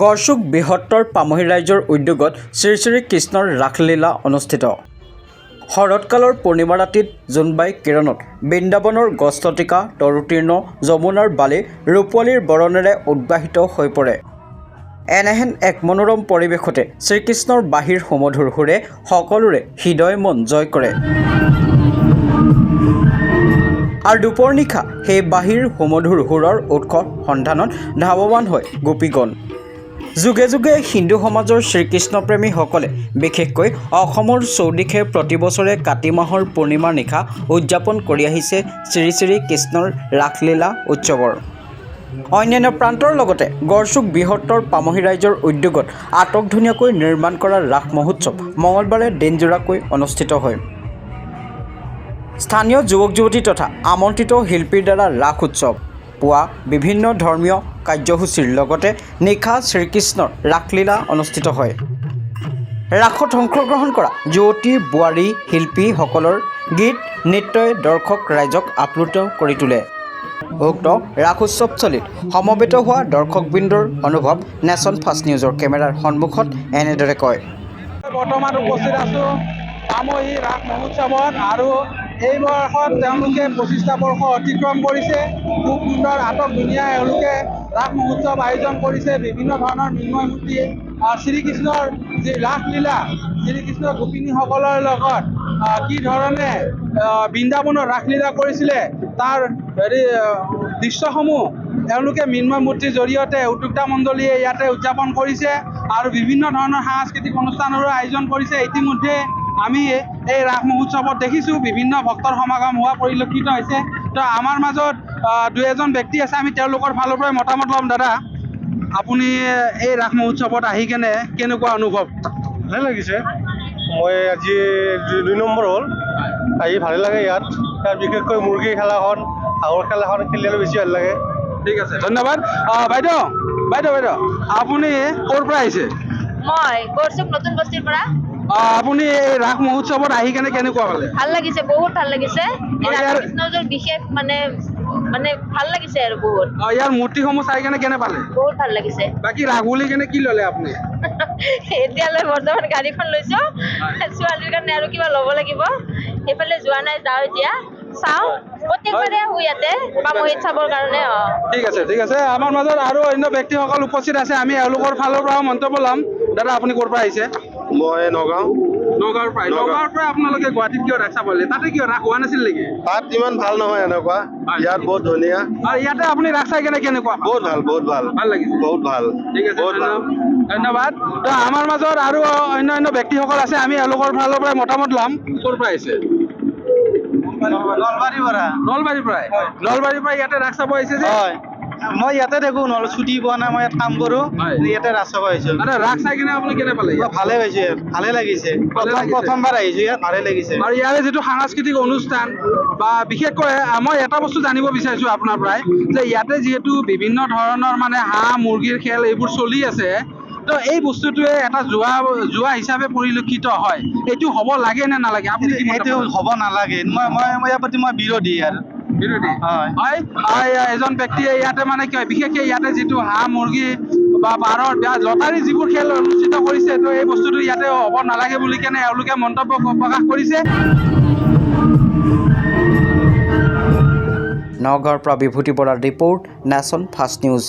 গড়চুক বৃহত্তৰ পামহি ৰাইজৰ উদ্যোগত শ্ৰী শ্ৰী কৃষ্ণৰ ৰাসলীলা অনুষ্ঠিত। শৰৎকালৰ পূৰ্ণিমা ৰাতিত জোনবাই কিৰণত বৃন্দাবনৰ গছলতিকা তৰুতীৰ্ণ যমুনাৰ বালি ৰূপৱালীৰ বৰণেৰে উদ্বাহিত হৈ পৰে। এনেহেন এক মনোৰম পৰিৱেশতে শ্ৰীকৃষ্ণৰ বাঁহীৰ সুমধুৰ সুৰে সকলোৰে হৃদয় মন জয় কৰে। আৰু দুপৰ নিশা সেই বাঁহীৰ সুমধুৰ সুৰৰ উৎস সন্ধানত ধাৱমান হয় গোপীগণ। যুগে যুগে হিন্দু সমাজৰ শ্ৰীকৃষ্ণপ্ৰেমীসকলে বিশেষকৈ অসমৰ চৌদিশে প্ৰতিবছৰে কাতি মাহৰ পূৰ্ণিমাৰ নিশা উদযাপন কৰি আহিছে শ্ৰী শ্ৰী কৃষ্ণৰ ৰাসলীলা উৎসৱৰ। অন্যান্য প্ৰান্তৰ লগতে গড়চুক বৃহত্তৰ পামহি ৰাইজৰ উদ্যোগত আটকধুনীয়াকৈ নিৰ্মাণ কৰা ৰাস মহোৎসৱ মঙলবাৰে দিনজোৰাকৈ অনুষ্ঠিত হয়। স্থানীয় যুৱক যুৱতী তথা আমন্ত্ৰিত শিল্পীৰ দ্বাৰা ৰাস উৎসৱ পুৱা বিভিন্ন ধৰ্মীয় কাৰ্যসূচীৰ লগতে নিশা শ্ৰীকৃষ্ণৰ ৰাসলীলা অনুষ্ঠিত হয়। ৰাসত অংশগ্ৰহণ কৰা যুৱতী বোৱাৰী শিল্পীসকলৰ গীত নৃত্যই দৰ্শক ৰাইজক আপ্লুত কৰি তোলে। উক্ত ৰাস উৎসৱস্থলীত সমবেত হোৱা দৰ্শকবৃন্দৰ অনুভৱ নেশ্যন ফাৰ্ষ্ট নিউজৰ কেমেৰাৰ সন্মুখত এনেদৰে কয়। বৰ্তমান উপস্থিত আছোঁ পামহি ৰাস মহোৎসৱত আৰু এই বৰ্ষত তেওঁলোকে 25টা বৰ্ষ অতিক্ৰম কৰিছে। খুব সুন্দৰ আটক ধুনীয়া এওঁলোকে ৰাস মহোৎসৱ আয়োজন কৰিছে। বিভিন্ন ধৰণৰ মৃন্ময় মূৰ্তি শ্ৰীকৃষ্ণৰ যি ৰাসলীলা শ্ৰীকৃষ্ণ গোপিনীসকলৰ লগত কি ধৰণে বৃন্দাবনৰ ৰাসলীলা কৰিছিলে তাৰ দৃশ্যসমূহ তেওঁলোকে মৃন্ময় মূৰ্তিৰ জৰিয়তে উদ্যোক্তা মণ্ডলীয়ে ইয়াতে উদযাপন কৰিছে আৰু বিভিন্ন ধৰণৰ সাংস্কৃতিক অনুষ্ঠানৰো আয়োজন কৰিছে। ইতিমধ্যে আমি এই ৰাস মহোৎসৱত দেখিছোঁ বিভিন্ন ভক্তৰ সমাগম হোৱা পৰিলক্ষিত হৈছে। তো আমাৰ মাজত দুই এজন ব্যক্তি আছে, আমি তেওঁলোকৰ ফালৰ পৰাই মতামত ল'ম। দাদা, আপুনি এই ৰাস মহোৎসৱত আহি কেনে কেনেকুৱা অনুভৱ? ভালে লাগিছে। মই আজি 2 নম্বৰ হ'ল, আহি ভালে লাগে ইয়াত বিশেষকৈ মুৰ্গী খেলাখন হাঁহৰ খেলাখন খেলি আৰু বেছি ভাল লাগে। ঠিক আছে, ধন্যবাদ। বাইদেউ আপুনি ক'ৰ পৰা আহিছে? মই গড়চুক নতুন বস্তিৰ পৰা। আপুনি এই ৰাস মহোৎসৱত আহি কেনে কেনেকুৱা পালে? ভাল লাগিছে, বহুত ভাল লাগিছে। কৃষ্ণৰ বিশেষ মানে ভাল লাগিছে আৰু বহুত। ইয়াৰ মূৰ্তিসমূহ চাই কেনে কেনে পালে? বহুত ভাল লাগিছে। বাকী ৰাস বুলি কেনে কি ল'লে আপুনি? এতিয়ালৈ বৰ্তমান গাড়ীখন লৈছো, ছোৱালীৰ কাৰণে আৰু কিবা ল'ব লাগিব। সেইফালে যোৱা নাই, যাওঁ এতিয়া চাওঁ। প্ৰত্যেকবাৰে আহোঁ ইয়াতে পামহিত চাবৰ কাৰণে। ঠিক আছে। আমাৰ মাজত আৰু অন্য ব্যক্তিসকল উপস্থিত আছে, আমি এওঁলোকৰ ফালৰ পৰাও মন্তব্য ল'ম। দাদা, আপুনি ক'ৰ পৰা আহিছে? মই নগাঁৱৰ পৰা আপোনালোকে গুৱাহাটীত কিয় ৰাস চাবলৈ? তাতে কিয় ৰাস হোৱা নাছিল নেকি? তাত ইমান ভাল নহয় এনেকুৱা, ইয়াত বহুত ধুনীয়া। আৰু ইয়াতে আপুনি ৰাস চাই কেনে কেনেকুৱা? বহুত ভাল ভাল লাগিছে, বহুত ভাল। ঠিক আছে, ধন্যবাদ। তো আমাৰ মাজত আৰু অন্য ব্যক্তিসকল আছে, আমি এওঁলোকৰ ফালৰ পৰা মতামত ল'ম। ক'ৰ পৰা আহিছে? নলবাৰীৰ পৰা ইয়াতে ৰাস চাব আহিছে যে? মই ইয়াতে দেখোঁ, নহ'লে ছুটি পোৱা নাই, মই ইয়াত কাম কৰোঁ, ইয়াতে ৰাস চাব আহিছোঁ। ৰাস চাই কিনে আপুনি কেনে পালে? ভালে পাইছে, ভালে লাগিছে। প্ৰথমবাৰ আহিছোঁ ইয়াত, ভালে লাগিছে। আৰু ইয়াৰে যিটো সাংস্কৃতিক অনুষ্ঠান বা বিশেষকৈ মই এটা বস্তু জানিব বিচাৰিছোঁ আপোনাৰ পৰাই, যে ইয়াতে যিহেতু বিভিন্ন ধৰণৰ মানে হাঁহ মুৰ্গীৰ খেল এইবোৰ চলি আছে, তো এই বস্তুটোৱে এটা জুৱা হিচাপে পৰিলক্ষিত হয়। এইটো হ'ব লাগে নে নালাগে? আপুনি এইটো হ'ব নালাগে। মই ইয়াৰ প্ৰতি বিৰোধী আৰু হয়। এজন ব্যক্তিয়ে ইয়াতে মানে কি হয়, বিশেষকৈ ইয়াতে যিটো হাঁহ মুৰ্গী বা পাৰৰ লটাৰী যিবোৰ খেল অনুষ্ঠিত কৰিছে, তো এই বস্তুটো ইয়াতে হ'ব নালাগে বুলি কেনে এওঁলোকে মন্তব্য প্ৰকাশ কৰিছে। নগাঁৱৰ পৰা বিভূতি বৰাৰ ৰিপৰ্ট, নেশ্যন ফাৰ্ষ্ট নিউজ।